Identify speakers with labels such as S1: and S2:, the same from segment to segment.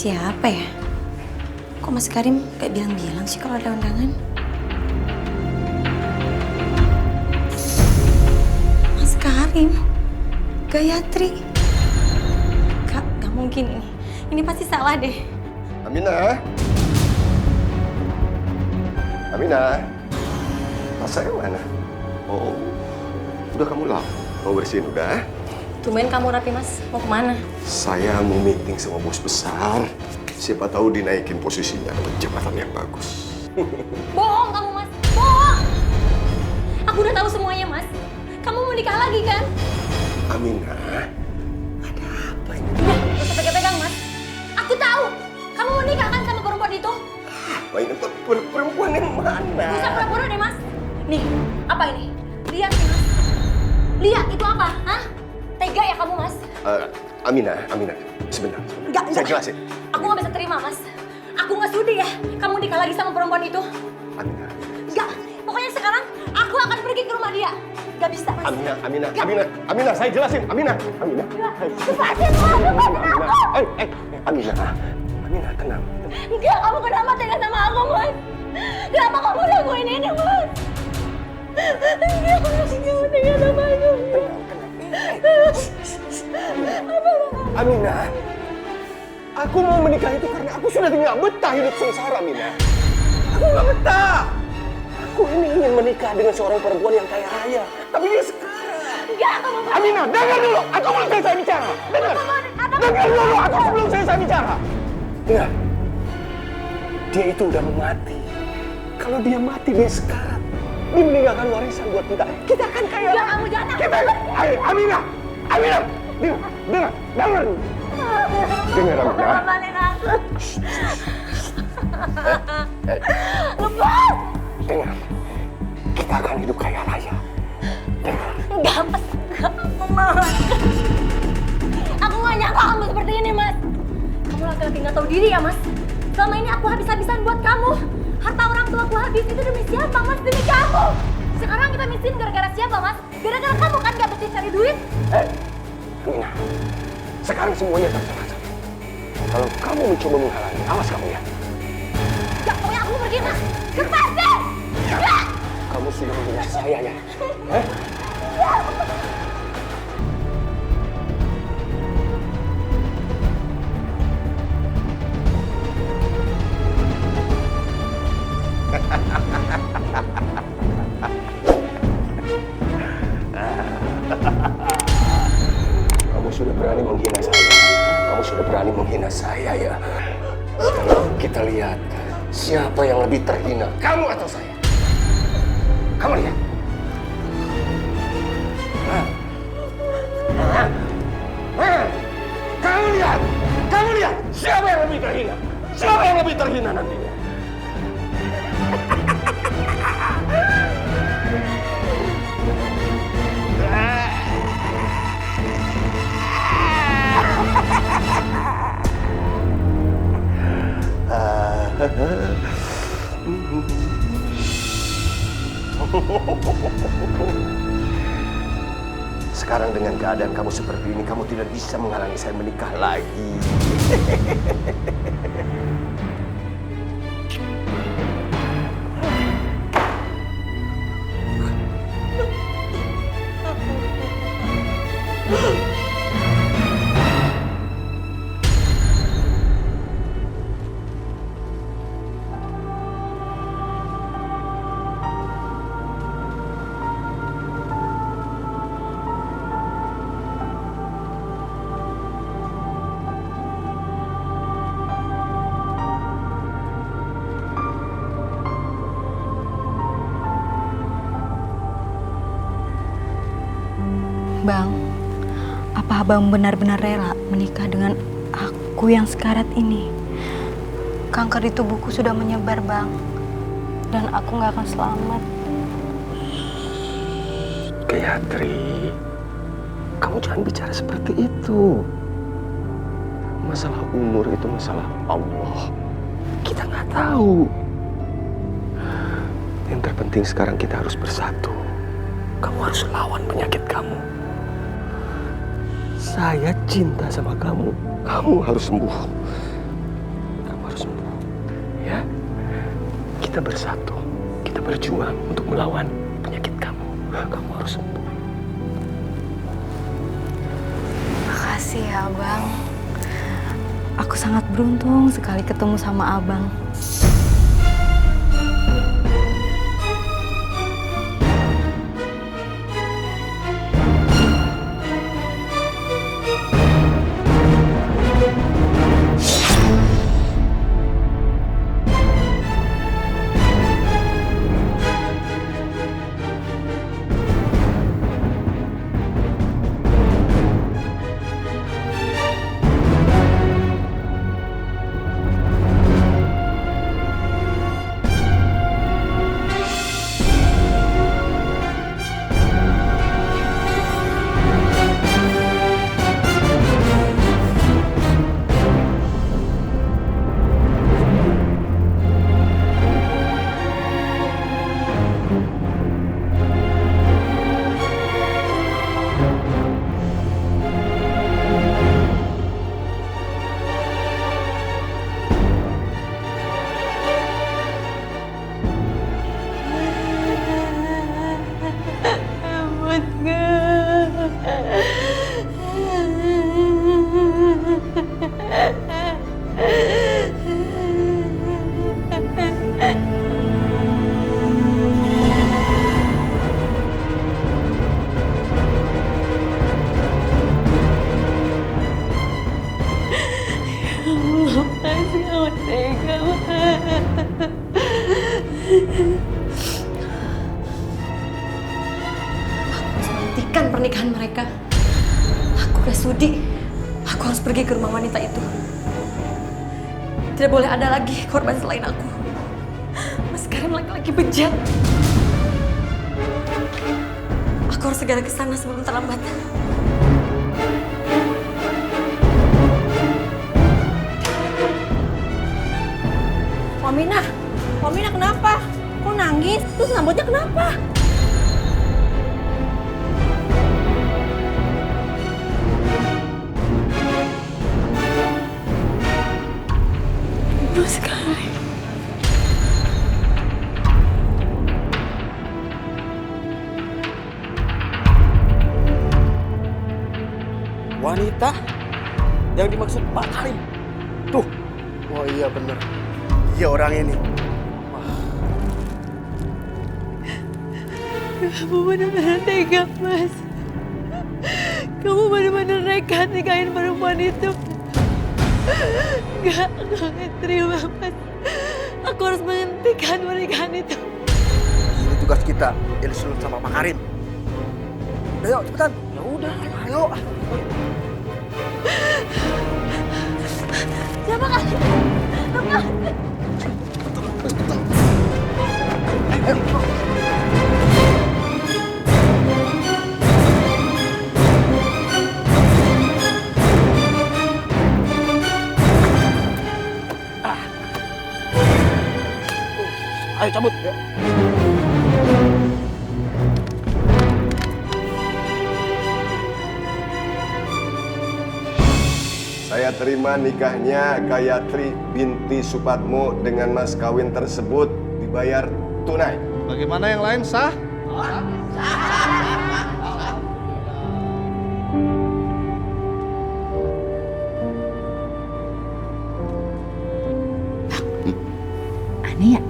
S1: Siapa ya? Kok Mas Karim gak bilang-bilang sih kalau ada undangan? Mas Karim? Gayatri? Gak mungkin ini. Ini pasti salah deh.
S2: Aminah? Aminah? Tas saya mana? Oh, udah kamu lap. Mau bersihin udah?
S1: Tumben kamu rapi, Mas. Mau kemana?
S2: Saya mau meeting sama bos besar. Siapa tahu dinaikin posisinya ke jabatan yang bagus.
S1: Bohong kamu, Mas. Bohong! Aku udah tahu semuanya, Mas. Kamu mau nikah lagi, kan?
S2: Aminah, ada apa ini?
S1: Udah, gak usah pegang-pegang, Mas. Aku tahu. Kamu mau nikah kan sama perempuan itu?
S2: Apa ini perempuan yang mana?
S1: Gak usah pura-pura deh, Mas. Nih, apa ini? Lihat nih, Mas. Lihat, itu apa? Hah? Tega ya kamu, Mas?
S2: Aminah, sebentar.
S1: Enggak.
S2: Saya jelasin.
S1: Aku nggak bisa terima, Mas. Aku nggak sudi ya kamu nikah lagi sama perempuan itu.
S2: Aminah.
S1: Enggak. Pokoknya sekarang aku akan pergi ke rumah dia. Gak bisa, Mas.
S2: Aminah, saya jelasin. Aminah.
S1: Lepasin, Mas. Lepasin aku.
S2: Aminah, tenang.
S1: Enggak, kamu kenapa tega sama aku, Mas? Kenapa kamu lakuin ini, Mas? Enggak, kamu tega sama aku.
S2: Aminah, aku mau menikah itu karena aku sudah tidak betah hidup sengsara, Aminah. Aku nggak betah. Aku ini ingin menikah dengan seorang perempuan yang kaya raya. Tapi dia sekarang.
S1: Enggak, kamu...
S2: Aminah, dengar dulu. Aku belum selesai bicara. Dengar dulu. Aku sebelum selesai bicara. Dengar. Dia itu udah mau mati. Kalau dia mati, dia sekarat. Dia meninggalkan warisan buat kita. Kita akan kaya.
S1: Enggak, kamu jangan.
S2: Ayo, Aminah. Dengar. Dengar, Aminah.
S1: Lepasin aku. Lepas.
S2: Dengar. Kita akan hidup kaya raya. Dengar.
S1: Enggak, Mas. Mas. Aku nggak nyangka kamu seperti ini, Mas. Kamu laki-laki nggak tahu diri ya, Mas. Selama ini aku habis-habisan buat kamu. Harta orang tua aku habis itu demi siapa, Mas? Demi kamu. Sekarang kita miskin gara-gara siapa, Mas? Gara-gara kamu kan gak betul cari duit.
S2: Aminah. Sekarang semuanya terserah. Kalau kamu mencoba menghalangi, awas kamu ya.
S1: Gak, pokoknya aku pergi, Mas. Lepasin! Gak!
S2: Kamu sudah menghina saya ya? Kamu sudah berani menghina saya. Kamu sudah berani menghina saya ya. Sekarang kita lihat siapa yang lebih terhina, kamu atau saya. Kamu lihat. Kamu lihat. Siapa yang lebih terhina? Siapa yang lebih terhina nantinya? Sekarang dengan keadaan kamu seperti ini, kamu tidak bisa menghalangi saya menikah lagi.
S1: Bang, apa abang benar-benar rela menikah dengan aku yang sekarat ini? Kanker di tubuhku sudah menyebar, Bang. Dan aku nggak akan selamat.
S2: Gayatri, kamu jangan bicara seperti itu. Masalah umur itu masalah Allah. Kita nggak tahu. Yang terpenting sekarang kita harus bersatu. Kamu harus lawan penyakit kamu. Saya cinta sama kamu. Kamu harus sembuh. kita bersatu. Kita berjuang untuk melawan penyakit kamu. Kamu harus sembuh.
S1: Makasih ya, Abang. Aku sangat beruntung sekali ketemu sama Abang. Hentikan pernikahan mereka. Aku udah sudi. Aku harus pergi ke rumah wanita itu. Tidak boleh ada lagi korban selain aku. Mas Karim laki-laki bejat. Aku harus segera ke sana sebelum terlambat. Wamina kenapa? Kok nangis? Terus rambutnya kenapa? Mas Karim.
S2: Wanita yang dimaksud Pak Karim. Tuh. Oh iya bener. Iya orang ini.
S3: Kamu benar-benar tega, Mas. Kamu benar-benar nekat nikahin perempuan itu. Gak terima, Mas. Aku harus menghentikan pernikahan itu.
S2: Ini tugas kita yang disuruh sama Pak Karim. Udah yuk cepetan. Ya udah, ayo.
S1: Siapa kan?
S2: Ayo cabut. Ya.
S4: Saya terima nikahnya Gayatri binti Supatmo dengan mas kawin tersebut dibayar tunai.
S5: Bagaimana yang lain sah?
S3: Aneh ya?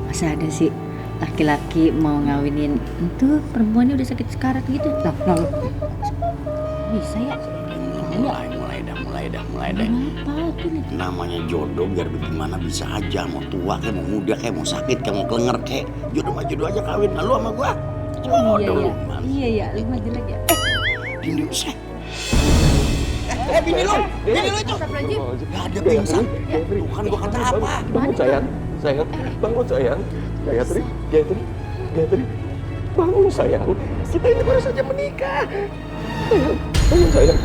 S3: Masa ada sih laki-laki mau ngawinin itu perempuannya udah sakit sekarat gitu? Loh. Bisa ya?
S6: Mulai dah.
S3: Kenapa?
S6: Namanya jodoh biar bagaimana bisa aja. Mau tua kayak mau muda kayak mau sakit kayak mau kelenger kayak. Jodoh mah jodoh aja kawin. Nah, lu sama gua.
S3: Iya, lu maju lagi ya.
S6: Bini lu sih. Bini lu itu. Gak ada pingsan. Bukan gua kata apa.
S2: Bangun sayang. Bangun sayang. Gayatri. Bangun sayang. Kita ini baru saja menikah. Sayang, bangun sayang.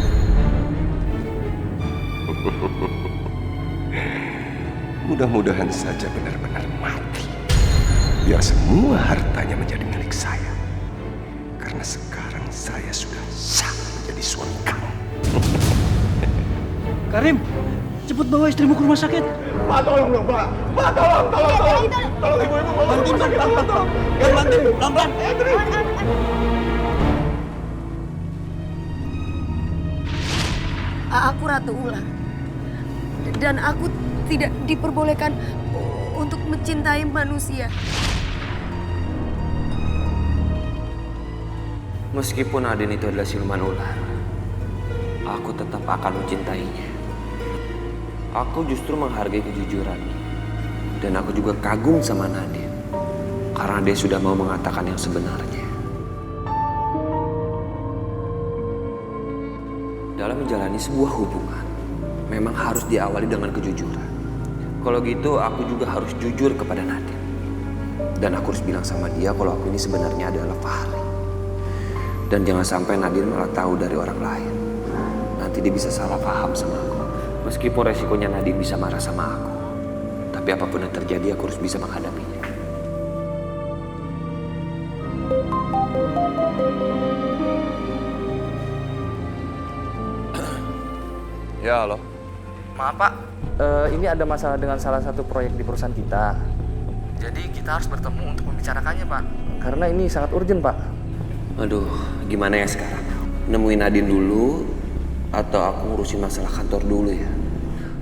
S4: Mudah-mudahan saja benar-benar mati. Biar semua hartanya menjadi milik saya. Karena sekarang saya sudah sah menjadi suami kamu.
S5: Karim,
S6: Cepet bawa istrimu ke rumah sakit.
S2: Pak, tolong dong, Pak. Pak, tolong. Tolong ibu-ibu bawa ke rumah sakit, Pak, tolong.
S6: Bantuin, pelan-pelan.
S5: Aku Ratu Ular. Dan aku tidak diperbolehkan untuk mencintai manusia.
S7: Meskipun Nadine itu adalah siluman ular, aku tetap akan mencintainya. Aku justru menghargai kejujurannya. Dan aku juga kagum sama Nadine. Karena dia sudah mau mengatakan yang sebenarnya. Dalam menjalani sebuah hubungan, memang harus diawali dengan kejujuran. Kalau gitu, aku juga harus jujur kepada Nadine. Dan aku harus bilang sama dia kalau aku ini sebenarnya adalah Fahri. Dan jangan sampai Nadine malah tahu dari orang lain. Nanti dia bisa salah paham sama aku. Meskipun resikonya Nadine bisa marah sama aku. Tapi apapun yang terjadi, aku harus bisa menghadapinya.
S8: Ya, halo. Maaf, Pak. Ini ada masalah dengan salah satu proyek di perusahaan kita. Jadi kita harus bertemu untuk membicarakannya, Pak. Karena ini sangat urgent, Pak.
S7: Aduh, gimana ya sekarang? Nemuin Nadine dulu atau aku ngurusin masalah kantor dulu ya?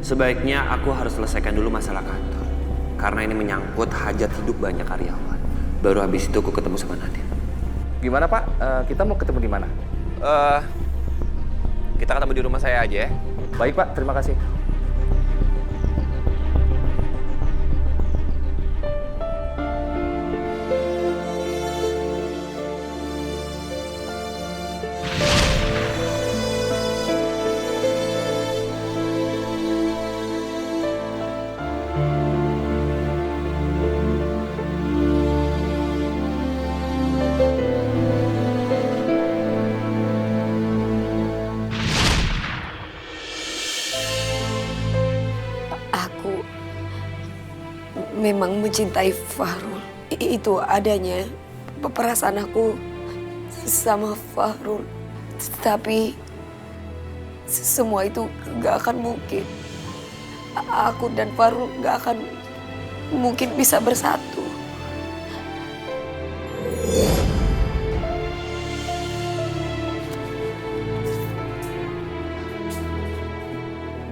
S7: Sebaiknya aku harus selesaikan dulu masalah kantor. Karena ini menyangkut hajat hidup banyak karyawan. Baru habis itu aku ketemu sama Nadine.
S8: Gimana, Pak? Kita mau ketemu di mana?
S7: Kita ketemu di rumah saya aja ya.
S8: Baik, Pak. Terima kasih.
S5: Aku memang mencintai Fahrul. Itu adanya perasaan aku sama Fahrul. Tapi semua itu gak akan mungkin. Aku dan Fahrul gak akan mungkin bisa bersatu.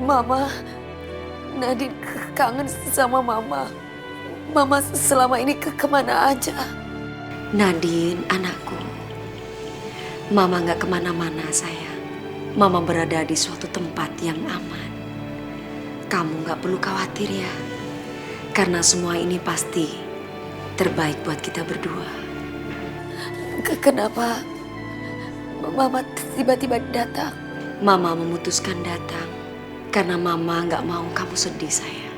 S5: Mama, Nadine kangen sama Mama. Mama selama ini kemana aja?
S9: Nadine, anakku. Mama nggak kemana-mana, sayang. Mama berada di suatu tempat yang aman. Kamu nggak perlu khawatir ya. Karena semua ini pasti terbaik buat kita berdua.
S5: Kenapa Mama tiba-tiba datang?
S9: Mama memutuskan datang karena Mama nggak mau kamu sedih, sayang.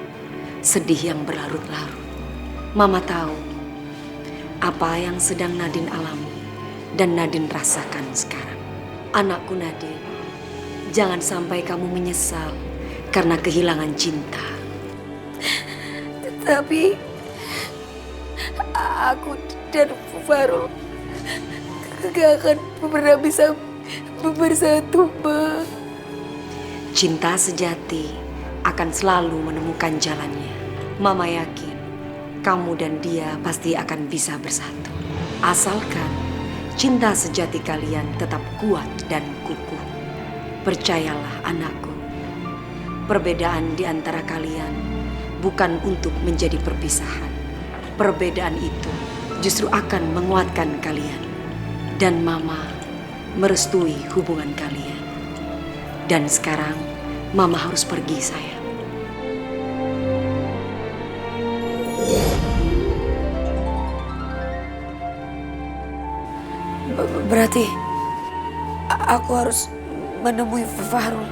S9: Sedih yang berlarut-larut. Mama tahu apa yang sedang Nadine alami dan Nadine rasakan sekarang. Anakku Nadine, jangan sampai kamu menyesal karena kehilangan cinta.
S5: Tapi aku dan Fahrul gak akan pernah bisa bersatu, Ma.
S9: Cinta sejati akan selalu menemukan jalannya. Mama yakin kamu dan dia pasti akan bisa bersatu. Asalkan cinta sejati kalian tetap kuat dan kukuh. Percayalah anakku, perbedaan di antara kalian bukan untuk menjadi perpisahan. Perbedaan itu justru akan menguatkan kalian. Dan Mama merestui hubungan kalian. Dan sekarang Mama harus pergi, sayang.
S5: Berarti aku harus menemui Fahrul.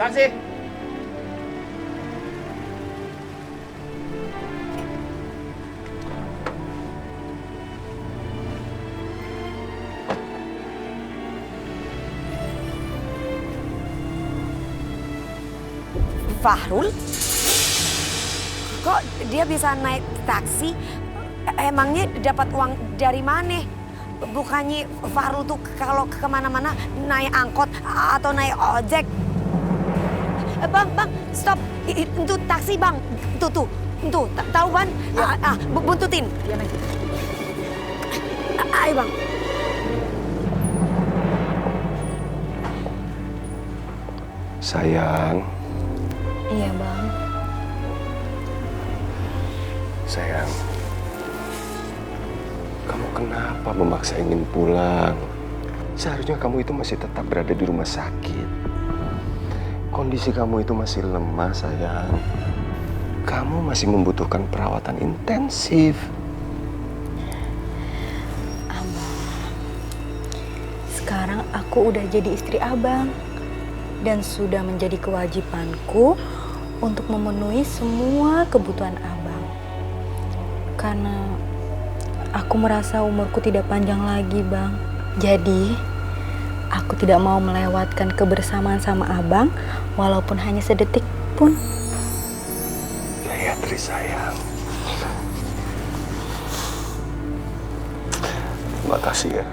S8: Taksi.
S5: Fahrul? Kok dia bisa naik taksi? Emangnya dapat uang dari mana? Bukannya Farul tuh kalau kemana-mana naik angkot atau naik ojek. Bang, stop. Itu taksi, Bang. Tuh. Tahu, Ban? Buntutin. Ayo, Bang.
S4: Sayang.
S1: Iya, Bang.
S4: Sayang. Kamu kenapa memaksa ingin pulang? Seharusnya kamu itu masih tetap berada di rumah sakit. Kondisi kamu itu masih lemah, sayang. Kamu masih membutuhkan perawatan intensif.
S1: Abang, sekarang aku udah jadi istri Abang. Dan sudah menjadi kewajibanku untuk memenuhi semua kebutuhan Abang. Karena aku merasa umurku tidak panjang lagi, Bang. Jadi, aku tidak mau melewatkan kebersamaan sama Abang, walaupun hanya sedetik pun.
S4: Gayatri sayang. Terima kasih ya.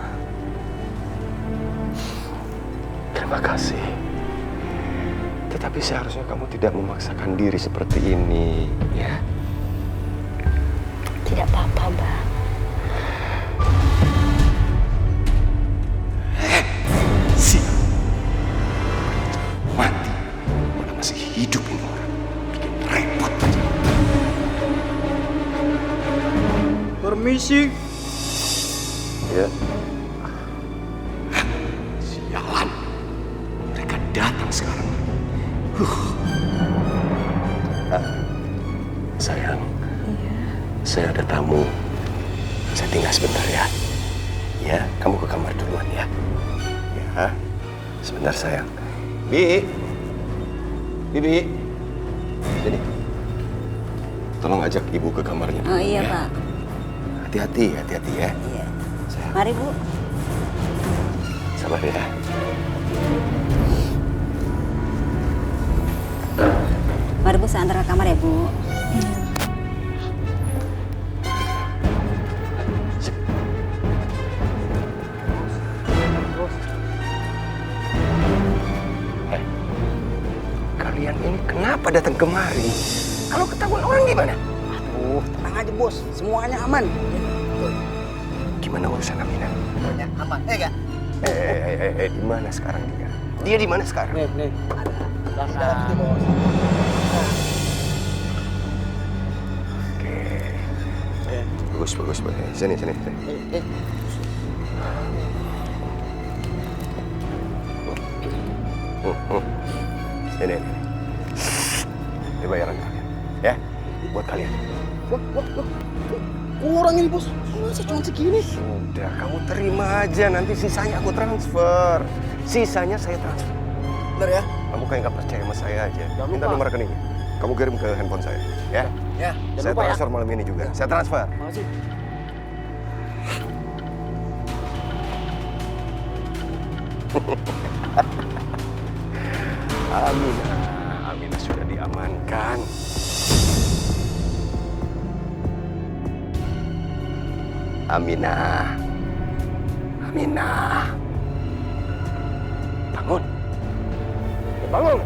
S4: Terima kasih. Tetapi seharusnya kamu tidak memaksakan diri seperti ini, ya.
S1: Tidak apa-apa, Bang.
S4: Siap. Mati. Mana masih hidup ini orang. Bikin repot aja.
S6: Permisi.
S4: Ya. Sialan. Mereka datang sekarang. Sayang.
S1: Iya.
S4: Saya ada tamu. Saya tinggal sebentar ya. Ya, kamu ke kamar duluan ya. Ya, sebentar sayang. Bibi. Jadi, tolong ajak ibu ke kamarnya.
S3: Oh iya,
S4: ya.
S3: Pak.
S4: Hati-hati ya.
S3: Iya.
S4: Sayang.
S3: Mari, Bu.
S4: Sabar ya.
S3: Mari, Bu, saya antar ke kamar ya, Bu.
S4: Kalian ini kenapa datang kemari? Kalau ketahuan orang gimana?
S6: Aduh, tenang aja bos, semuanya aman.
S4: Gimana urusan Aminah?
S6: Semuanya aman, enggak?
S4: Di mana sekarang dia? Dia di mana sekarang?
S6: Nih. Di dalam situ, bos.
S4: Oke. Bagus. Sini. Ini. Ini bayaran kalian. Ya, buat kalian.
S6: Wah. Kurang ini bos, masa cuma segini?
S4: Sudah, kamu terima aja. Nanti sisanya aku transfer. Sisanya saya transfer.
S6: Bener ya?
S4: Kamu kayak nggak percaya sama saya aja.
S6: Jangan
S4: Minta
S6: lupa.
S4: nomor rekeningnya. Kamu kirim ke handphone saya. Ya.
S6: Ya, jangan
S4: Saya
S6: lupa ya.
S4: transfer malam ini juga. Saya transfer.
S6: Makasih.
S4: Aminah sudah diamankan. Aminah. Bangun. Bangun.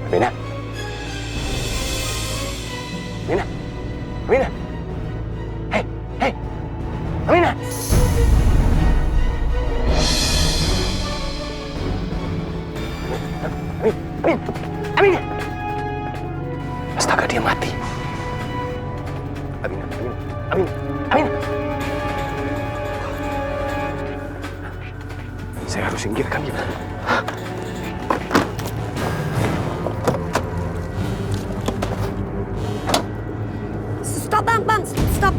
S4: Aminah. Hei. Aminah. Aminah. Astaga, dia mati. Aminah. Saya harus singkirkan dia.
S5: Stop, Bang. Stop.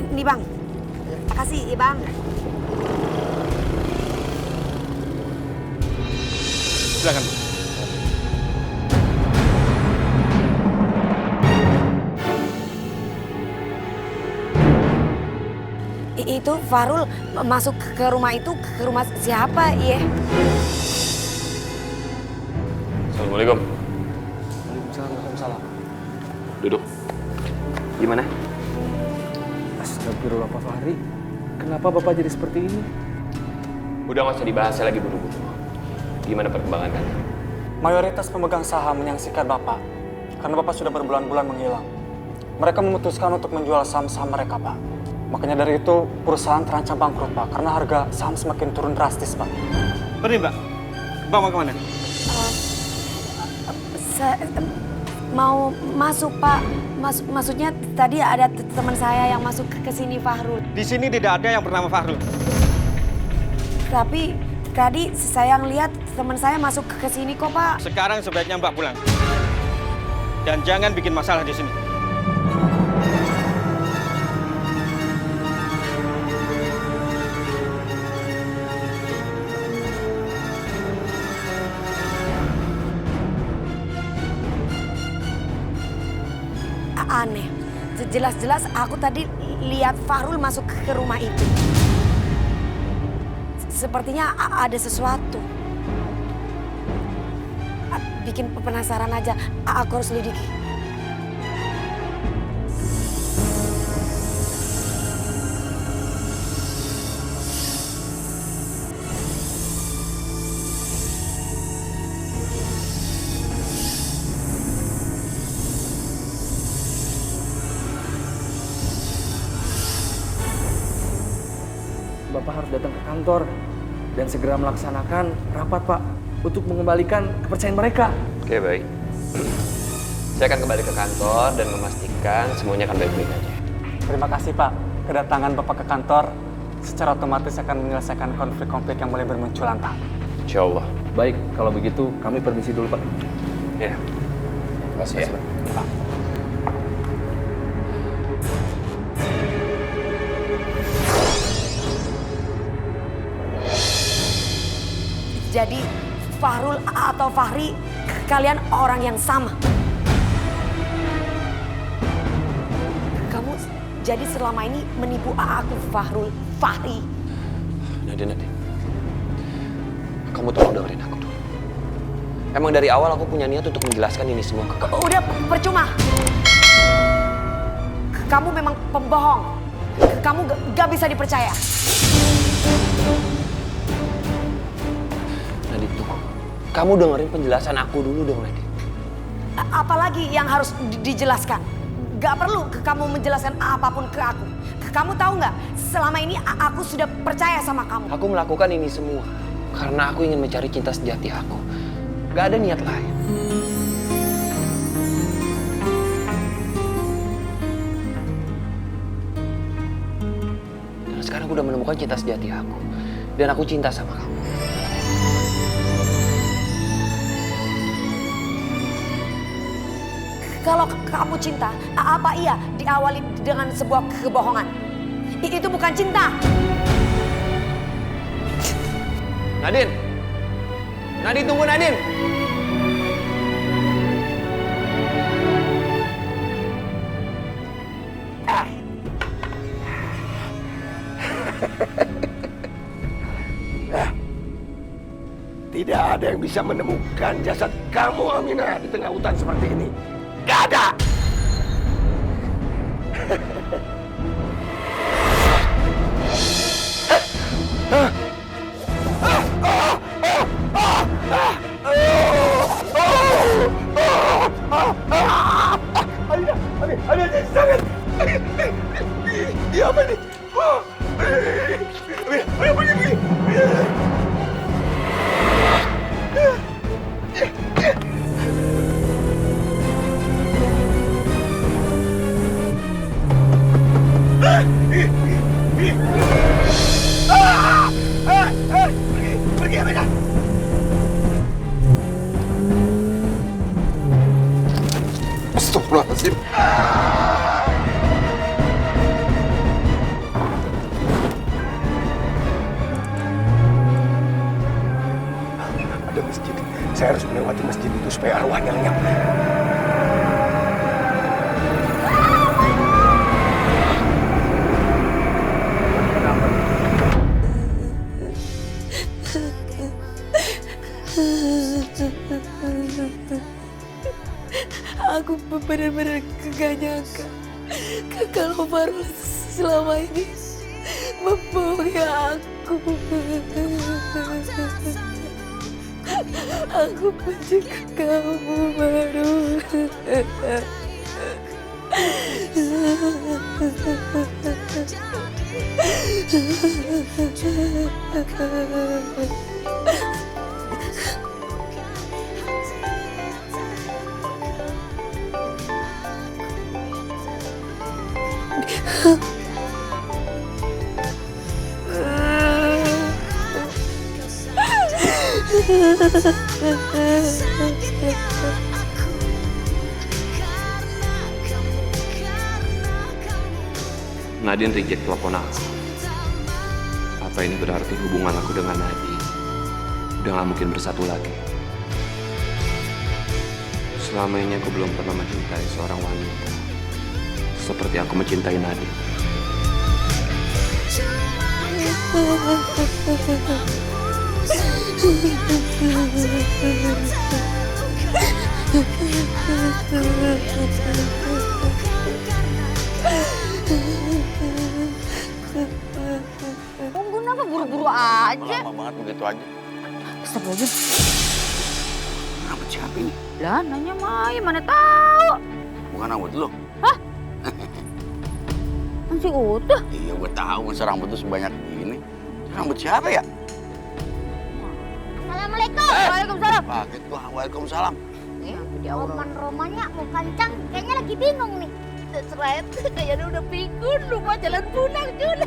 S5: Ini, Bang. Makasih ya, Bang.
S2: Silakan.
S5: Itu Farul masuk ke rumah itu, ke rumah siapa ya?
S7: Assalamualaikum.
S8: Waalaikumsalam.
S7: Duduk. Gimana?
S8: Astagfirullah Pak Fahri. Kenapa Bapak jadi seperti ini?
S7: Udah nggak usah dibahas lagi buru-buru. Gimana perkembangan kan?
S10: Mayoritas pemegang saham menyaksikan Bapak karena Bapak sudah berbulan-bulan menghilang. Mereka memutuskan untuk menjual saham-saham mereka, Pak. Makanya dari itu perusahaan terancam bangkrut, Pak, karena harga saham semakin turun drastis, Pak.
S6: Beri, Mbak. Mbak mau kemana?
S5: Mau masuk, Pak. Maksudnya tadi ada teman saya yang masuk ke sini, Fahrul.
S6: Di sini tidak ada yang bernama Fahrul.
S5: Tapi tadi saya ngeliat teman saya masuk ke sini kok, Pak.
S6: Sekarang sebaiknya Mbak pulang. Dan jangan bikin masalah di sini.
S5: Aneh. Jelas-jelas aku tadi lihat Fahrul masuk ke rumah itu. Sepertinya ada sesuatu. Bikin penasaran aja. Aku harus lidiki.
S8: Bapak harus datang ke kantor dan segera melaksanakan rapat, Pak, untuk mengembalikan kepercayaan mereka.
S7: Oke, baik. Saya akan kembali ke kantor dan memastikan semuanya akan baik-baik aja.
S10: Terima kasih, Pak. Kedatangan Bapak ke kantor secara otomatis akan menyelesaikan konflik-konflik yang mulai bermunculan, Pak.
S7: Insya Allah.
S8: Baik, kalau begitu kami permisi dulu, Pak.
S7: Ya. Terima kasih ya.
S10: Pak.
S5: Jadi Fahrul atau Fahri, kalian orang yang sama. Kamu jadi selama ini menipu aku, Fahrul, Fahri.
S7: Nadine. Kamu tolong dengerin aku dulu. Emang dari awal aku punya niat untuk menjelaskan ini semua ke kamu.
S5: Udah percuma. Kamu memang pembohong. Kamu gak bisa dipercaya.
S7: Nadine, tunggu. Kamu dengerin penjelasan aku dulu dong, Nadine.
S5: Apalagi yang harus dijelaskan? Gak perlu kamu menjelaskan apapun ke aku. Kamu tahu nggak? Selama ini aku sudah percaya sama kamu.
S7: Aku melakukan ini semua karena aku ingin mencari cinta sejati aku. Gak ada niat lain. Dan sekarang aku udah menemukan cinta sejati aku. Dan aku cinta sama kamu.
S5: Kalau kamu cinta, apa iya diawali dengan sebuah kebohongan? Itu bukan cinta.
S7: Nadine! Nadine, tunggu Nadine!
S2: Tidak ada yang bisa menemukan jasad kamu, Aminah, di tengah hutan seperti ini. Gak ada! Aminah, jangan! Dia apa ini? Aminah, pergi! Pergi, Aminah! Astagfirullahaladzim. Ada masjid. Saya harus melewati masjid itu supaya arwahnya lenyap.
S5: Kenapa? benar-benar gak nyangka kalau Farul selama ini membohongi aku. Aku benci kamu, Farul.
S7: Nadine reject telepon aku. Apa ini berarti hubungan aku dengan Nadine udah gak mungkin bersatu lagi? Selama ini aku belum pernah mencintai seorang wanita seperti aku mencintai Nadine.
S3: Tunggu kenapa buru-buru aja?
S6: Lama banget begitu aja.
S3: Astagfirullahaladzim.
S6: Rambut siapa ini?
S3: Lah, nanya Mai, mana tahu?
S6: Bukan rambut lu?
S3: Masih utuh.
S6: Iya, gue tahu masa rambut tuh sebanyak ini. Rambut siapa ya?
S1: Assalamualaikum.
S3: Waalaikumsalam.
S6: Paket gua, waalaikumsalam.
S1: Roman-romannya mau kancang, kayaknya lagi bingung nih. Seret, kayaknya udah pikun, lupa jalan pulang juga.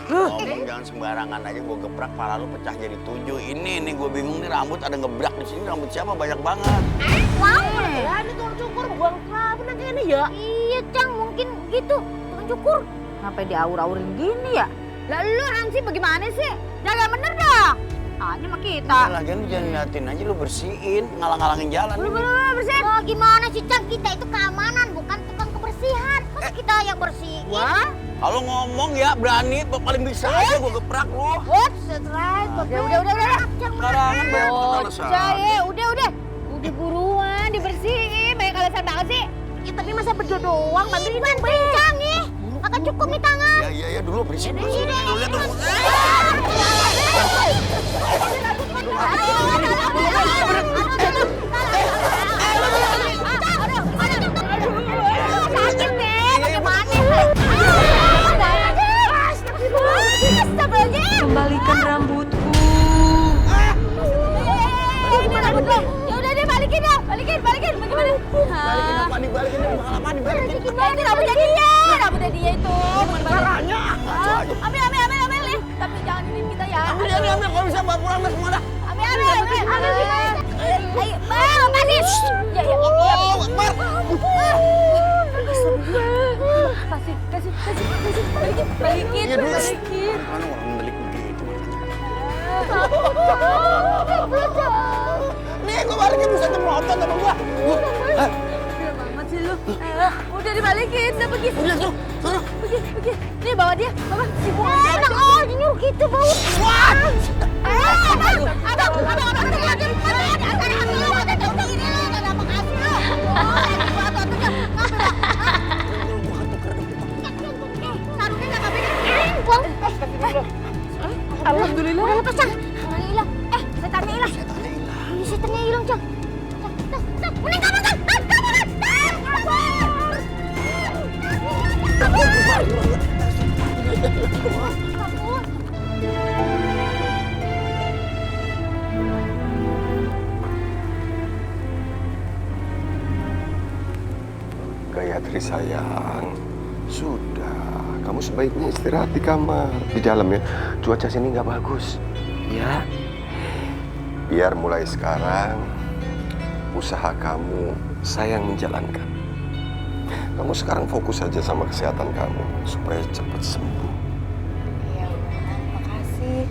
S6: Ngomong jangan sembarangan aja, gue geprak pala lu pecah jadi 7. Ini nih gue bingung nih, rambut ada ngebrak di sini, rambut siapa banyak banget.
S1: Wah, ya ini tukang cukur buang kelabun kayaknya ya. Iya, Cang, mungkin gitu. Tukang cukur.
S3: Ngapain diaur-aurin gini ya? Lah lu Hansi bagaimana sih? Jaga bener dong. Tanya sama kita.
S6: Lagian lu jangan liatin aja, lu bersihin, ngalang-ngalangin jalan.
S3: Bersihin.
S1: Oh, gimana sih, Cang? Kita itu keamanan, bukan tukang kebersihan. Masa kita yang bersihin?
S3: Wah.
S6: Kalau ngomong ya berani, paling bisa aja gue geprak lu.
S1: What? Stres. Udah.
S6: Sekarang
S3: Bocah ya, udah. Udah buruan dibersihin. Banyak alasan banget sih.
S1: Ya, tapi masa berdua doang, bantuin dong, Cang ya. Agak cukup nih tangan.
S6: Iya, dulu berisik. Dulu lihat dulu.
S1: Sakit deh, bagaimana?
S9: Kembalikan rambutku.
S1: Ini rambut lo. Ya udah deh, balikin ya. Balikin. Bagaimana?
S6: Balikin apa? Dibalikin, lama dibalikin.
S1: Ini rambutnya dia. Rambutnya dia itu.
S6: Caranya.
S1: Ambil nih. Tapi jangan ini kita ya.
S6: Ambil. Kalau bisa bawa pulang semua dah.
S1: Ambil. Ayo, Bang, lepasin. Ya. Balikin.
S6: Iya dulu. Mana orang mendelik begitu. Nih gue balikin bisa melotot sama gue.
S1: Banget sih lu. Udah dibalikin, udah pergi.
S6: Udah tuh, sana.
S1: Pergi. Nih bawa dia, bawa. Enak nyuruh gitu bau. Wah. Alhamdulillah. Udah lepas, Cang. Setannya hilang. Setannya hilang. Ini setannya hilang, Cang. Mending kamu, Cang.
S4: Gayatri sayang, sudah. Kamu sebaiknya istirahat di kamar. Di dalam ya, cuaca sini nggak bagus. Ya. Biar mulai sekarang, usaha kamu saya yang menjalankan. Kamu sekarang fokus aja sama kesehatan kamu, supaya cepat sembuh.
S11: Iya, makasih.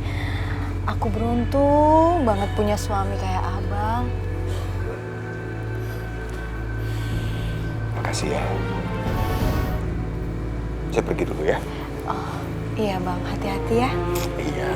S11: Aku beruntung banget punya suami kayak abang.
S4: Makasih ya. Saya pergi dulu ya.
S11: Oh, iya bang, hati-hati ya.
S4: Iya.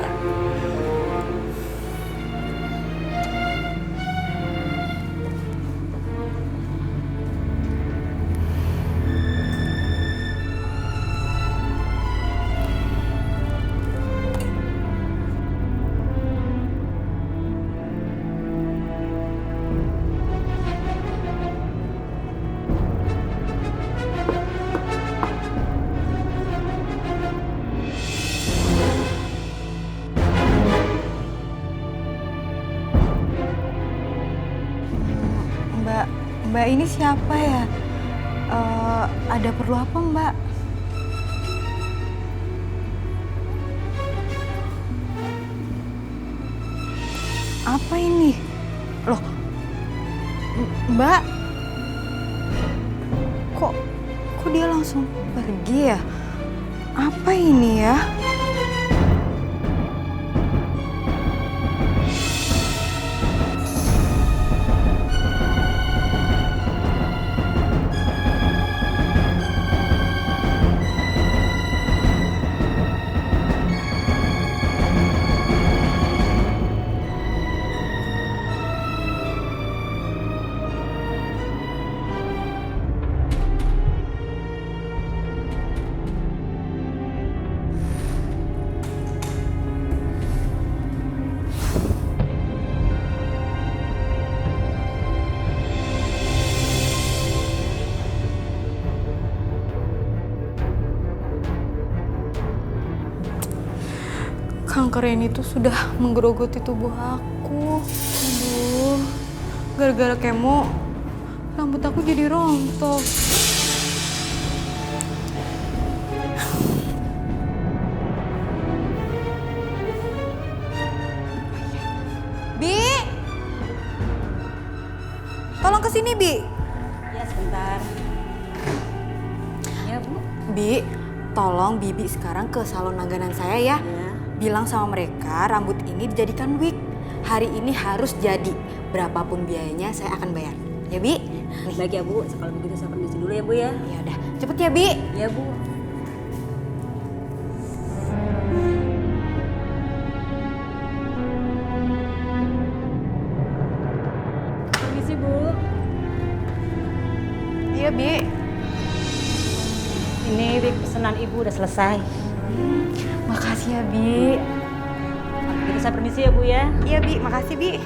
S11: Mbak ini siapa ya? Ada perlu apa Mbak? Apa ini? Loh, Mbak, kok dia langsung pergi ya? Apa ini ya? Kanker ini tuh sudah menggerogoti tubuh aku. Aduh, gara-gara kemo, rambut aku jadi rontok. Bi, tolong kesini Bi.
S3: Ya sebentar. Ya Bu.
S11: Bi, tolong Bibi sekarang ke salon langganan saya ya. Bilang sama mereka rambut ini dijadikan wig. Hari ini harus jadi. Berapapun biayanya saya akan bayar. Ya Bi? Nih.
S3: Baik ya Bu, kalau begitu saya permisi dulu ya Bu ya.
S11: Ya udah, cepet ya Bi.
S3: Ya Bu. Permisi Bu.
S11: Iya Bi.
S3: Ini wig pesanan Ibu udah selesai.
S11: Makasih ya Bi.
S3: Kalau begitu saya permisi ya Bu ya.
S11: Iya Bi, makasih Bi.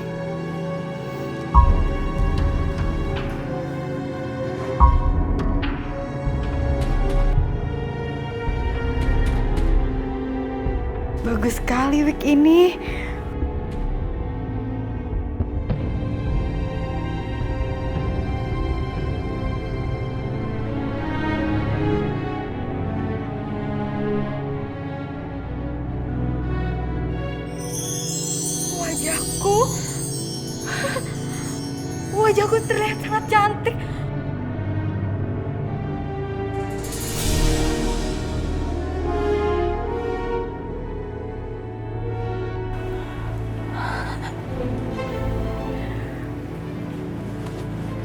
S11: Bagus sekali wig ini. Wajahku terlihat sangat cantik.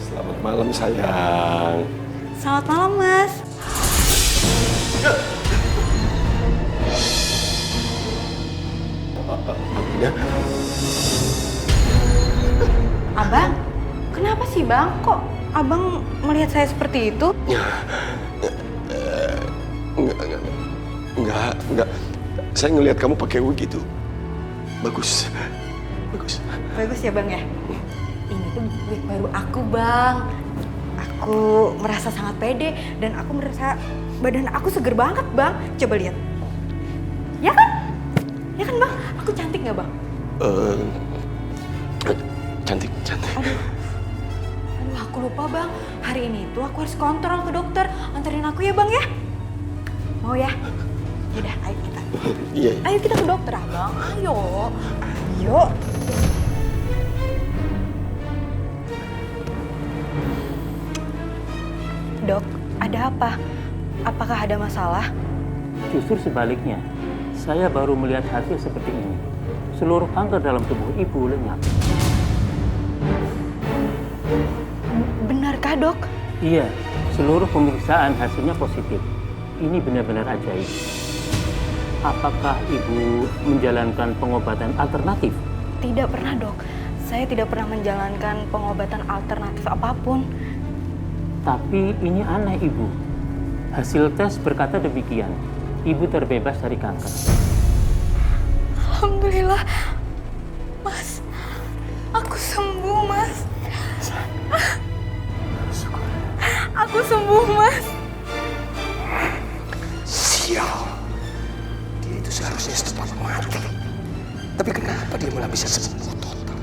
S4: Selamat malam sayang.
S11: Selamat malam Mas.
S4: Ya.
S11: Abang, kenapa sih Bang? Kok Abang melihat saya seperti itu?
S4: Enggak. Saya ngelihat kamu pakai wig itu. Bagus.
S11: Bagus ya Bang ya? Ini tuh wig baru aku Bang. Aku merasa sangat pede dan aku merasa badan aku seger banget Bang. Coba lihat. Ya kan? Ya kan Bang? Aku cantik nggak Bang?
S4: Cantik.
S11: Aduh, aku lupa Bang. Hari ini tuh aku harus kontrol ke dokter. Anterin aku ya Bang ya? Mau ya? Yaudah, ayo kita.
S4: Iya.
S11: Ayo kita ke dokter Abang. Ayo. Dok, ada apa? Apakah ada masalah?
S12: Justru sebaliknya, saya baru melihat hasil seperti ini. Seluruh kanker dalam tubuh ibu lenyap.
S11: Benarkah dok?
S12: Iya, seluruh pemeriksaan hasilnya positif. Ini benar-benar ajaib. Apakah ibu menjalankan pengobatan alternatif?
S11: Tidak pernah dok. Saya tidak pernah menjalankan pengobatan alternatif apapun.
S12: Tapi ini aneh ibu. Hasil tes berkata demikian. Ibu terbebas dari kanker.
S11: Alhamdulillah. Mas, aku sembuh mas. Aku sembuh mas.
S4: Sial. Dia itu seharusnya setepat mati. Tapi kenapa dia malah bisa sembuh total?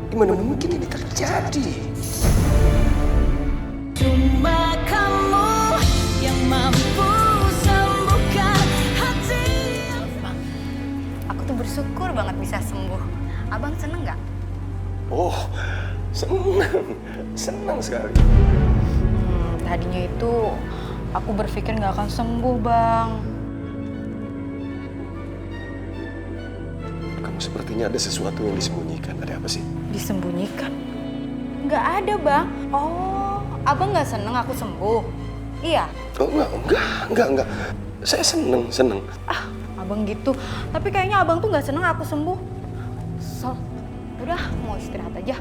S4: Gimana mungkin ini terjadi?
S13: Cuma kamu yang mampu sembuhkan hati.
S11: Bang, aku tuh bersyukur banget bisa sembuh. Abang seneng nggak?
S4: Oh, senang sekali.
S11: Tadinya itu aku berpikir nggak akan sembuh, Bang.
S4: Kamu sepertinya ada sesuatu yang disembunyikan. Ada apa sih?
S11: Disembunyikan? Nggak ada, Bang. Oh, Abang nggak seneng aku sembuh? Iya?
S4: Oh, enggak. Saya seneng.
S11: Ah, Abang gitu. Tapi kayaknya Abang tuh nggak seneng aku sembuh. So, udah mau istirahat aja.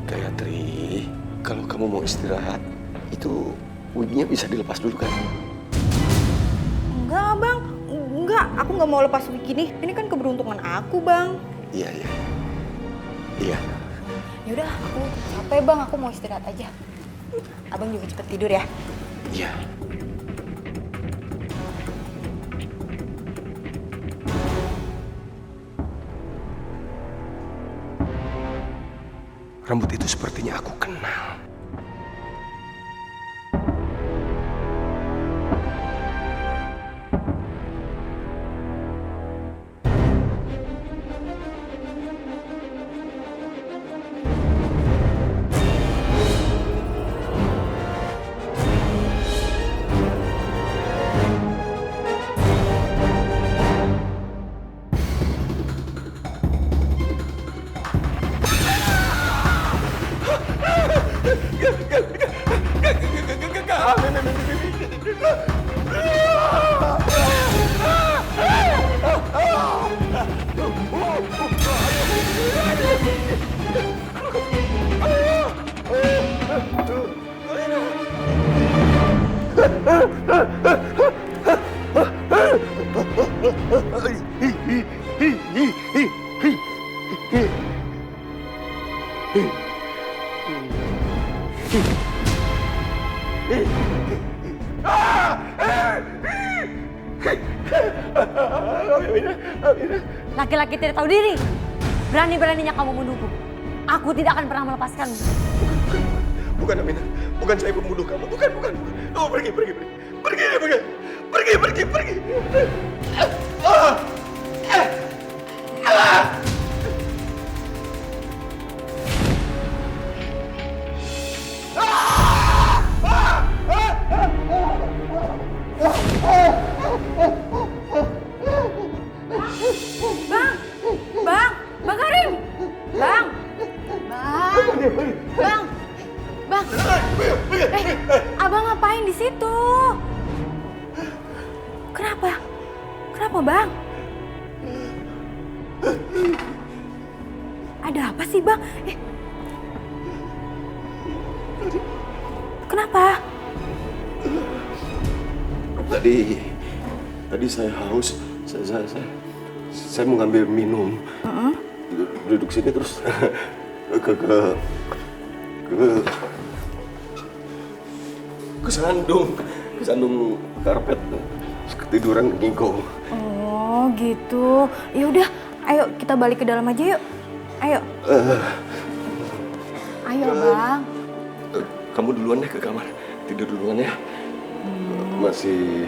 S4: Gayatri, kalau kamu mau istirahat, itu wignya bisa dilepas dulu kan?
S11: Enggak, Bang. Enggak, aku nggak mau lepas wig ini. Ini kan keberuntungan aku, Bang.
S4: Iya.
S11: Yaudah, aku capek, Bang. Aku mau istirahat aja. Abang juga cepet tidur ya.
S4: Iya. Rambut itu sepertinya aku kenal.
S1: Laki-laki tidak tahu diri. Berani-beraninya kamu menuduh. Aku tidak akan pernah melepaskanmu.
S4: Bukan Aminah, bukan saya pembunuh kamu, bukan. Oh, pergi.
S11: Bang Karim! Bang! Abang ngapain di situ? Kenapa, Bang? Ada apa sih, Bang? Kenapa?
S4: Tadi saya haus. Saya mau ngambil minum. Duduk sini terus kesandung karpet, ketiduran ngigong.
S11: Oh gitu. Ya udah, ayo kita balik ke dalam aja yuk. Ayo. Ayo Bang.
S4: Kamu duluan deh ke kamar, tidur duluan ya. Masih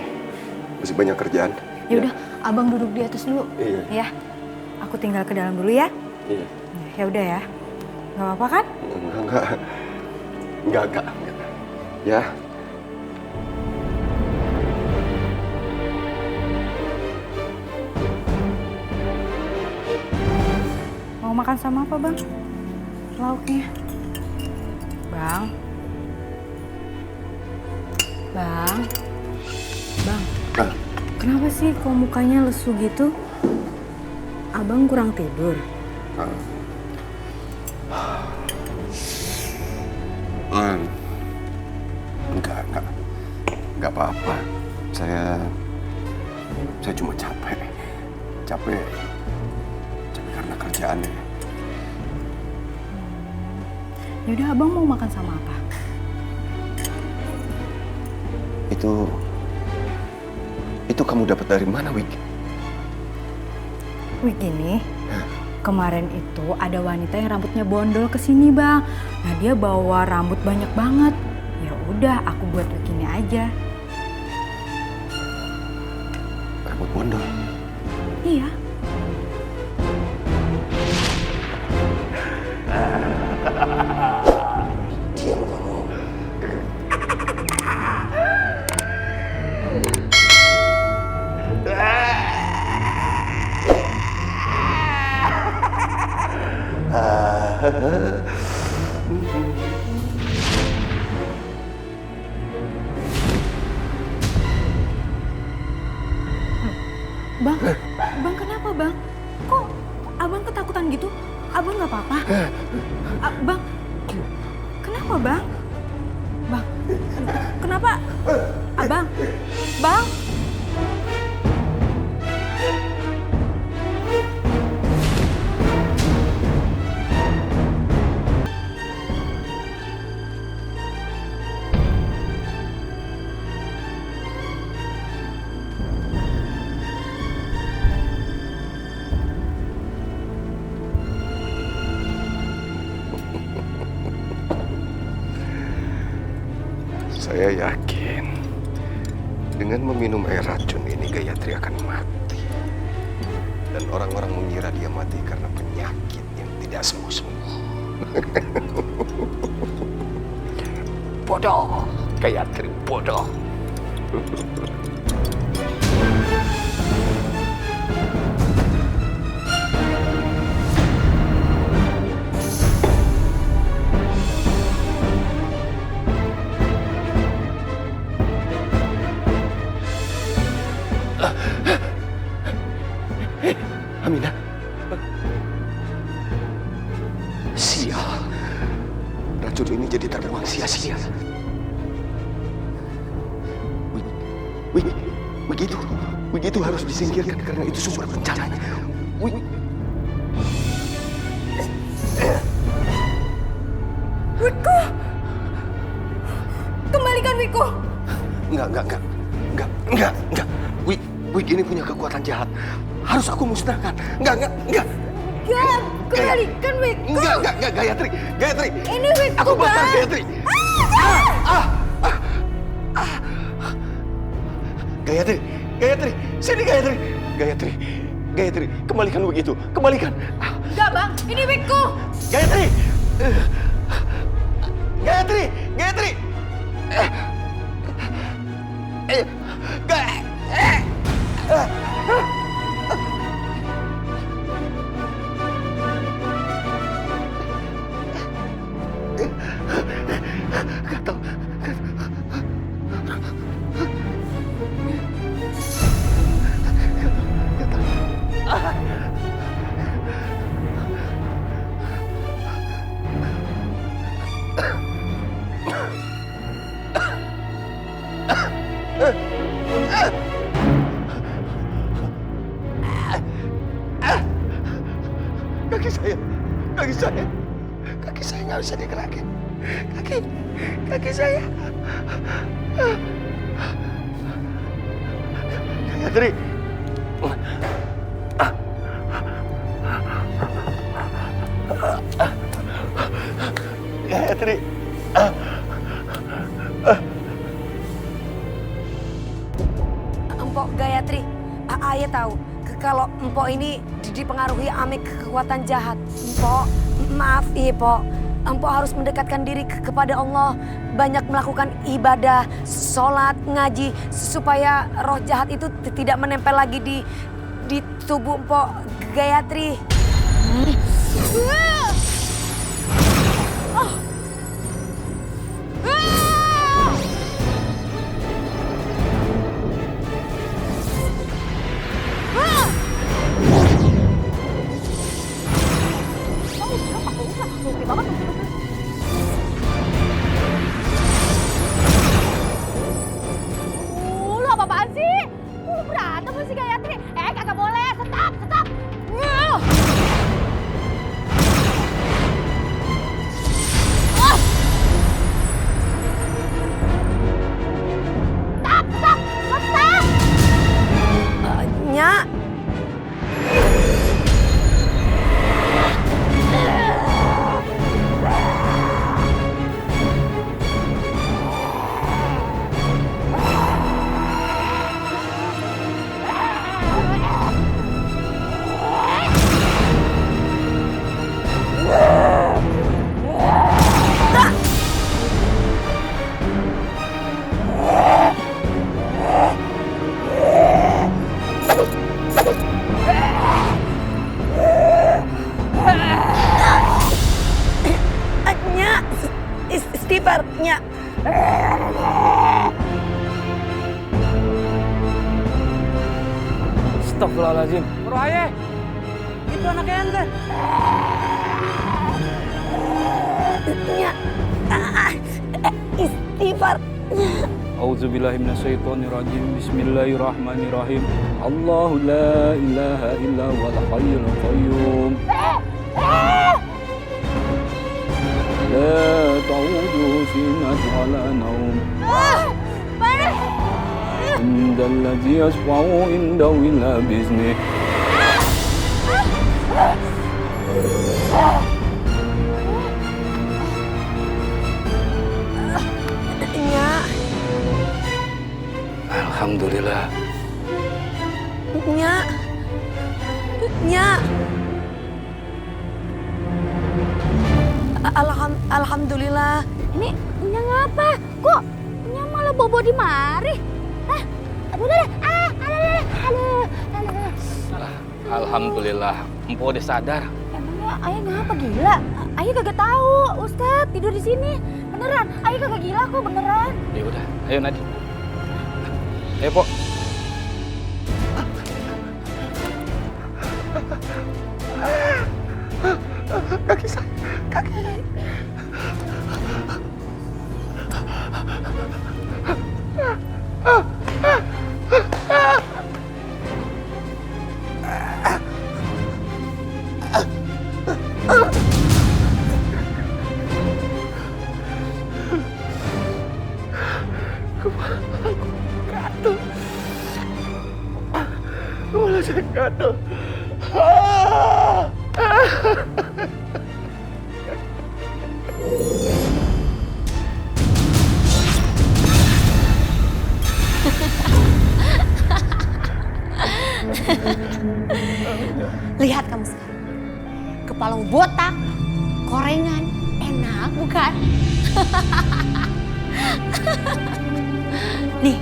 S4: banyak kerjaan.
S11: Ya udah, Abang duduk di atas dulu.
S4: Iya.
S11: Ya. Aku tinggal ke dalam dulu ya.
S4: Iya.
S11: Ya udah ya. Gak apa-apa kan?
S4: Enggak. Ya.
S11: Mau makan sama apa, Bang? Lauknya. Bang. Kenapa sih kok mukanya lesu gitu? Abang kurang tidur?
S4: Enggak apa-apa. Saya cuma capek karena kerjaannya.
S11: Yaudah, Abang mau makan sama apa?
S4: Itu kamu dapat dari mana, Wik?
S11: Wik ini? Kemarin itu ada wanita yang rambutnya bondol kesini, Bang. Nah, dia bawa rambut banyak banget. Ya udah aku buat begini aja.
S4: Rambut bondol?
S11: Iya.
S4: Diam kamu.
S11: Bang kenapa bang? Kok abang ketakutan gitu? Abang nggak apa-apa? Bang, kenapa bang? Bang, kenapa? Abang, bang.
S4: Saya yakin dengan meminum air racun ini Gayatri akan mati. Dan orang-orang mengira dia mati karena penyakit yang tidak sembuh-sembuh. Bodoh, Gayatri bodoh. Aminah. Sial. Racun ini jadi terbuang sia-sia. Begitu harus disingkirkan karena itu sumber bencananya.
S11: Wiko! Kembalikan Wiko!
S4: Enggak. Wik ini punya kekuatan jahat. Harus aku musnahkan. Enggak.
S11: Ya, kembalikan Wiko!
S4: Enggak, Gayatri.
S11: Ini Wiko,
S4: aku bakar Gayatri. Gayatri, sini Gayatri, kembalikan Wik itu, kembalikan.
S11: Enggak bang, ini Wiko!
S4: Gayatri. Kaki saya nggak bisa digerakin. Kaki saya. Gayatri. Gayatri.
S5: Empok Gayatri, ayah tahu kalau empok ini dipengaruhi ame kekuatan jahat. Empok, maaf Pok. Empok harus mendekatkan diri kepada Allah, banyak melakukan ibadah, sholat, ngaji, supaya roh jahat itu tidak menempel lagi di tubuh Empok Gayatri.
S1: Lu apa-apaan sih? Lu berantem sama si Gayatri. Kagak boleh. Stop.
S10: Astagfirullahaladzim. Bro Aye, itu anaknya ente.
S5: Ya. Istighfar.
S10: Auzubillahi minasyaitonirrajim. Bismillahirrahmanirrahim. Allahu la ilaha illa huwal hayyul qayyum. La ta'uduhu sinatun wala naum. Indal ladzi yasfa'u indahu illa biiznih.
S5: Nya.
S10: Alhamdulillah.
S5: Nya. Nya. Alhamdulillah.
S1: Ini Nya ngapa? Kok Nya malah bobo di mari? Hah? Aduh, aduh.
S10: Alhamdulillah, Empo udah sadar.
S1: Emangnya Ayah ngapa gila? Ayah kagak tahu, Ustadz tidur di sini. Beneran, Ayah kagak gila kok beneran.
S10: Ya udah, ayo Nadi. Ayo, Po.
S4: Kaki saya, kaki. Gatel. Kepala saya gatel.
S1: Lihat kamu sekarang. Kepalamu botak, korengan, enak bukan? Nih,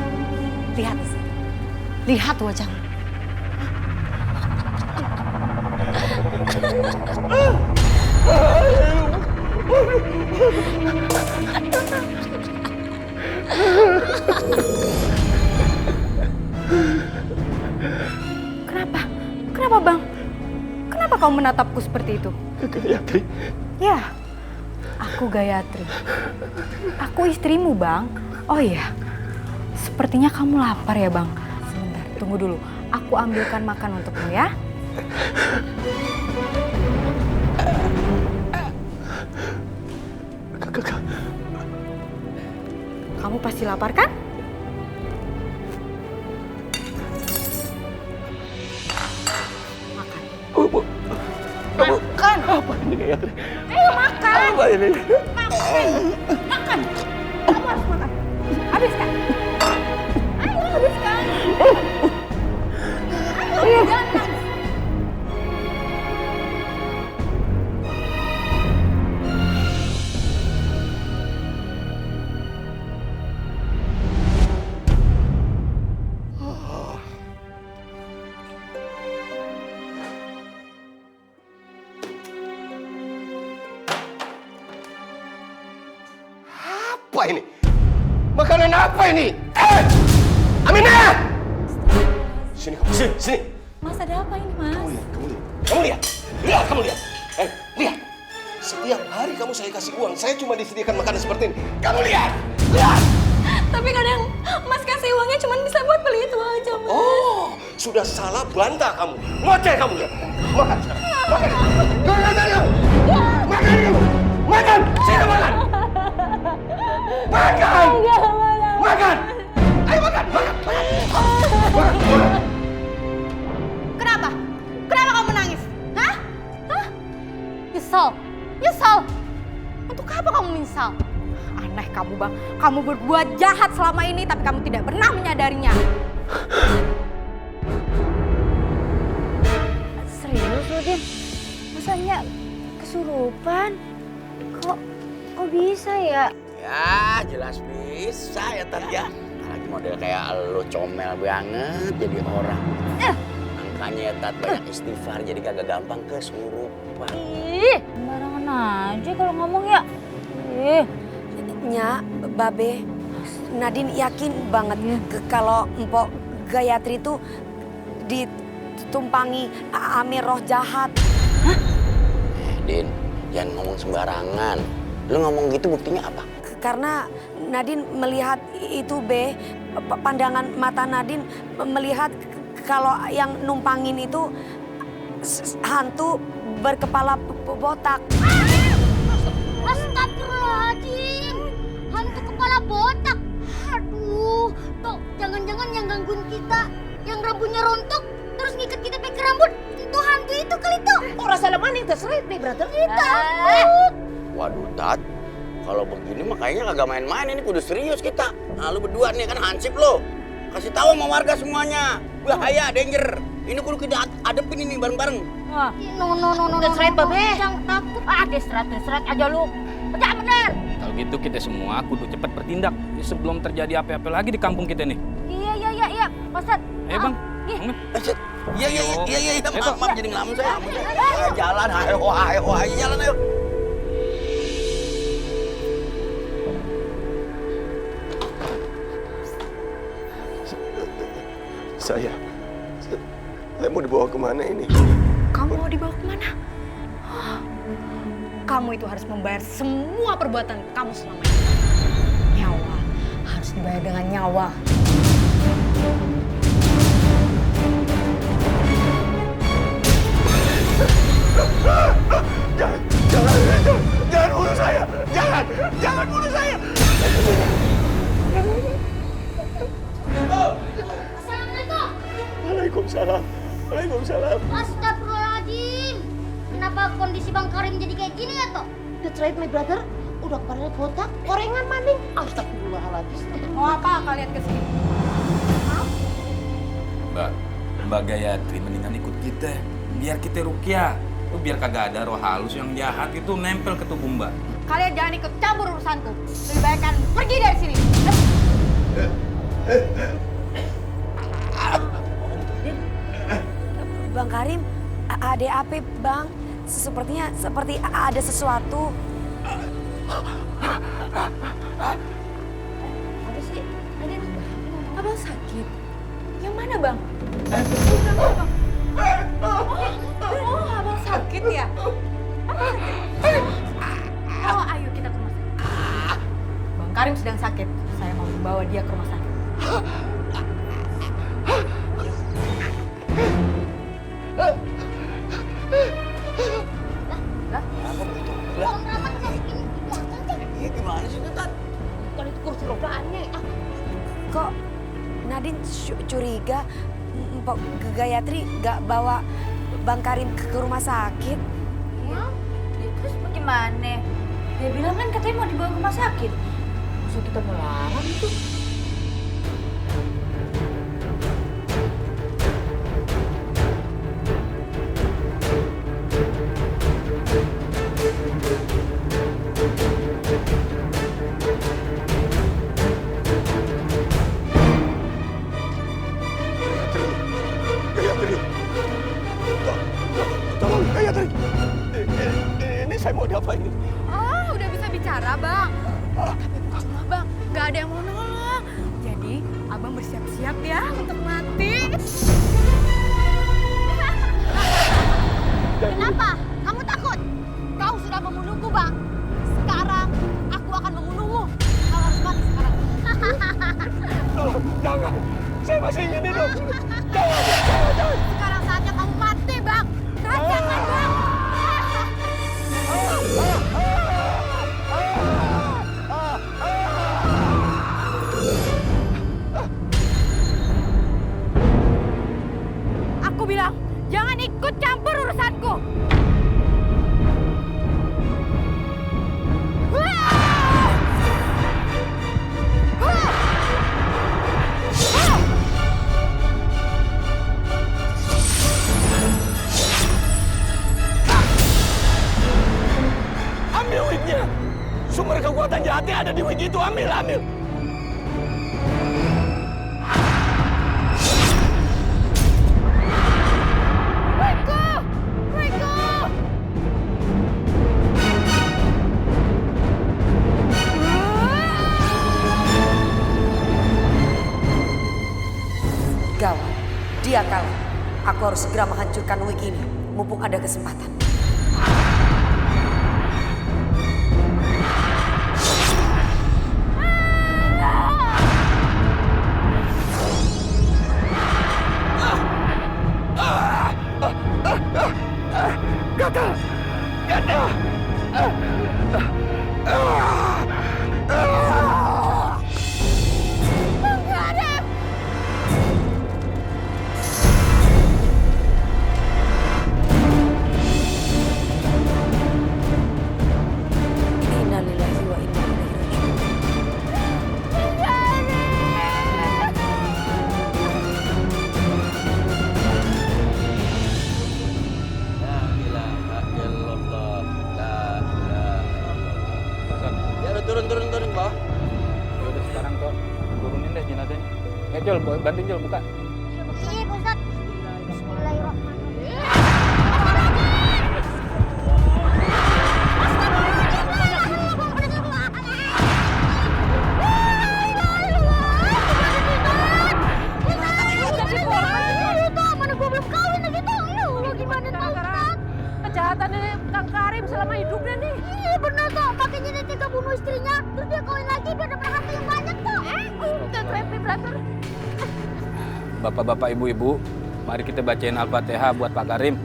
S1: lihat. Lihat wajahmu.
S11: Kenapa? Kenapa, Bang? Kenapa kau menatapku seperti itu?
S4: Gayatri.
S11: Ya, aku Gayatri. Aku istrimu, Bang. Oh iya, sepertinya kamu lapar ya, Bang. Sebentar, tunggu dulu. Aku ambilkan makan untukmu ya. Kamu pasti lapar kan?
S1: Makan.
S4: Apa ini Gayatri?
S1: Ayo makan.
S4: Apa ini?
S1: Makan. Kamu harus makan. Habiskan. Ayo habiskan. Ayo jangan nangis.
S4: Apa ini? Makanan apa ini? Aminah! Sini kamu, sini.
S1: Mas ada apa ini, Mas?
S4: Kamu lihat. Kamu lihat. Lihat. Setiap hari kamu saya kasih uang, saya cuma disediakan makanan seperti ini. Kamu lihat.
S1: Tapi kadang Mas kasih uangnya cuma bisa buat beli itu aja, Mas.
S4: Oh, sudah salah bantah kamu. Ngoceh kamu lihat. Makan sekarang. Makan. Makan kamu. Makan. Sini makan. Makan. Makan. Ayo makan.
S1: Kenapa? Kenapa kamu menangis? Hah? Nyesal? Untuk apa kamu menyesal?
S11: Aneh kamu, Bang. Kamu berbuat jahat selama ini, tapi kamu tidak pernah menyadarinya.
S1: Serius lu, Din? Masanya kesurupan? Kok bisa ya?
S6: Ya, jelas bisa ya, Tat ya. Lagi model kayak lo comel banget jadi orang. Makanya ya, Tat, banyak istighfar jadi kagak gampang kesurupan.
S1: Ih, sembarangan aja kalau ngomong ya.
S5: Nya, Babe, Nadine yakin banget kalau Mpok Gayatri itu tumpangi Amir roh jahat.
S6: Din, jangan ngomong sembarangan. Lu ngomong gitu buktinya apa?
S5: Karena Nadine melihat itu, Be. Pandangan mata Nadine melihat kalau yang numpangin itu hantu berkepala botak.
S1: Astagfirullahaladzim, hantu kepala botak. Aduh, tuh jangan-jangan yang gangguin kita, yang rambutnya rontok, terus ngikat kita pakai rambut, itu hantu itu kali tuh.
S3: Oh, rasa lemah nih terseret nih, brother.
S1: Kita.
S6: Waduh, Tat. Kalau begini mah kayaknya kagak main-main, ini kudu serius kita. Nah, lu berdua nih kan hansip lo. Kasih tahu sama warga semuanya. Bahaya, danger. Ini kudu kita adepin ini bareng-bareng.
S1: No.
S3: Terseret, Babe.
S1: Jangan takut. Deseret aja lu. Jangan bener.
S8: Kalau gitu kita semua kudu cepat bertindak sebelum terjadi apa-apa lagi di kampung kita nih.
S1: Iya, Pak Ustadz.
S8: Eh, Bang.
S6: Iya, maaf jadi ngelamun saya. Jalan, ayo, jalan ayo.
S4: Saya mau dibawa kemana ini?
S11: Kamu mau dibawa kemana? Kamu itu harus membayar semua perbuatan kamu selama ini. Nyawa harus dibayar dengan nyawa.
S2: Jangan bunuh saya! Jangan bunuh saya!
S1: Assalamualaikum.
S2: Waalaikumsalam.
S1: Astagfirullahaladzim. Kenapa kondisi Bang Karim jadi kayak gini ya, toh?
S3: That's right, my brother. Udah kepalanya botak, gorengan maning. Astagfirullahaladzim.
S11: Mau apa kalian kesini?
S8: Mbak Gayatri mendingan ikut kita. Biar kita rukyah. Biar kagak ada roh halus yang jahat itu nempel ke tubuh Mbak.
S11: Kalian jangan ikut campur urusanku. Lebih baik kan pergi dari sini.
S5: Bang Karim, ada apa, Bang? Sepertinya seperti ada sesuatu.
S11: Apa sih? Abang sakit? Yang mana, Bang? Oh, abang sakit ya? Abang sakit? Oh, ayo kita ke rumah sakit. Bang Karim sedang sakit. Saya mau membawa dia ke rumah sakit.
S6: Gimana sih, Tat?
S3: Kan itu kursi rodaannya.
S5: Kok Nadine curiga Mpok Gayatri gak bawa Bang Karim ke rumah sakit?
S11: Ya, terus bagaimana? Dia bilang kan katanya mau dibawa ke rumah sakit. Masa kita melarang itu?
S2: Gayatri. Tolong, Gayatri. Ini saya mau diapain ini?
S11: Oh, udah bisa bicara, Bang. Cuma, Bang, nggak ada yang mau nolong. Jadi, Abang bersiap-siap ya untuk mati.
S1: Kenapa? Kamu takut? Kau sudah membunuhku, Bang. Sekarang aku akan membunuhmu. Kau harus mati sekarang.
S2: Tolong, jangan. Saya masih ingin hidup. Jangan.
S1: Sekarang saatnya kamu mati, Bang. Rasakan, Bang.
S11: Aku bilang, jangan ikut campur urusanku.
S2: Ambil wignya. Sumber kekuatan jahatnya ada di wig itu. Ambil.
S5: Gawat, dia kalah. Aku harus segera menghancurkan wig ini, mumpung ada kesempatan.
S2: Gagal! Gagal!
S5: Innalillahi wa inna ilaihi raji'un.
S6: La ilaha illallah. La ilaha illallah. Ya udah turun ke bawah.
S8: Ya udah sekarang kok turunin deh jenazahnya. Jol, bantuin Jol buka.
S1: Iya, Pak Ustadz. Bismillahirrahmanirrahim.
S14: Kejahatannya Kang Karim selama hidupnya nih.
S1: Iya bener tuh, makanya dia tega bunuh istrinya. Terus dia kawin lagi biar dapat harta yang banyak tuh.
S14: Dan Happy Brother.
S8: Bapak-bapak, ibu-ibu, mari kita bacain Al-Fatihah buat Pak Karim.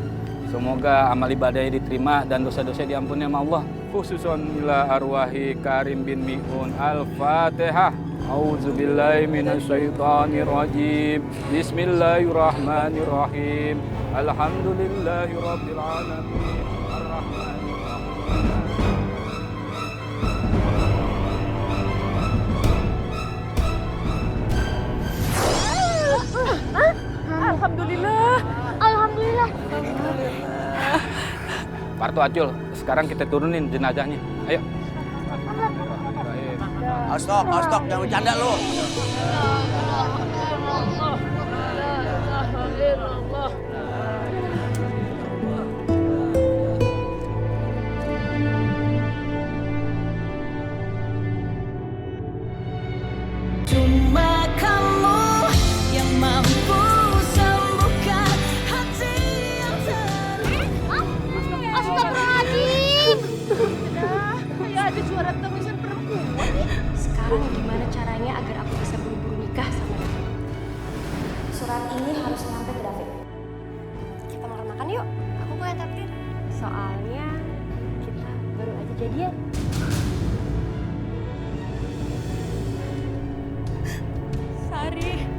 S8: Semoga amal ibadahnya diterima dan dosa-dosa diampuni sama Allah. Khususon ila arwahi Karim bin Mi'un. Al-Fatihah. A'udzubillahi minasyaitonirrajim. Bismillahirrahmanirrahim. Alhamdulillahirabbil alamin.
S14: Alhamdulillah.
S1: Alhamdulillah.
S8: Parto, Acul, sekarang kita turunin jenazahnya. Ayo.
S6: Stok, jangan bercanda lu.
S13: Cuma kamu yang mampu sembuhkan hati yang
S1: Astagfirullahaladzim.
S14: Kayak ada suara tangisan perempuan nih.
S1: Sekarang gimana caranya agar aku bisa buru-buru nikah sama David? Surat ini harus sampai ke David. Kita makan-makan yuk. Aku yang traktir. Soalnya kita baru aja jadian.
S14: Sari.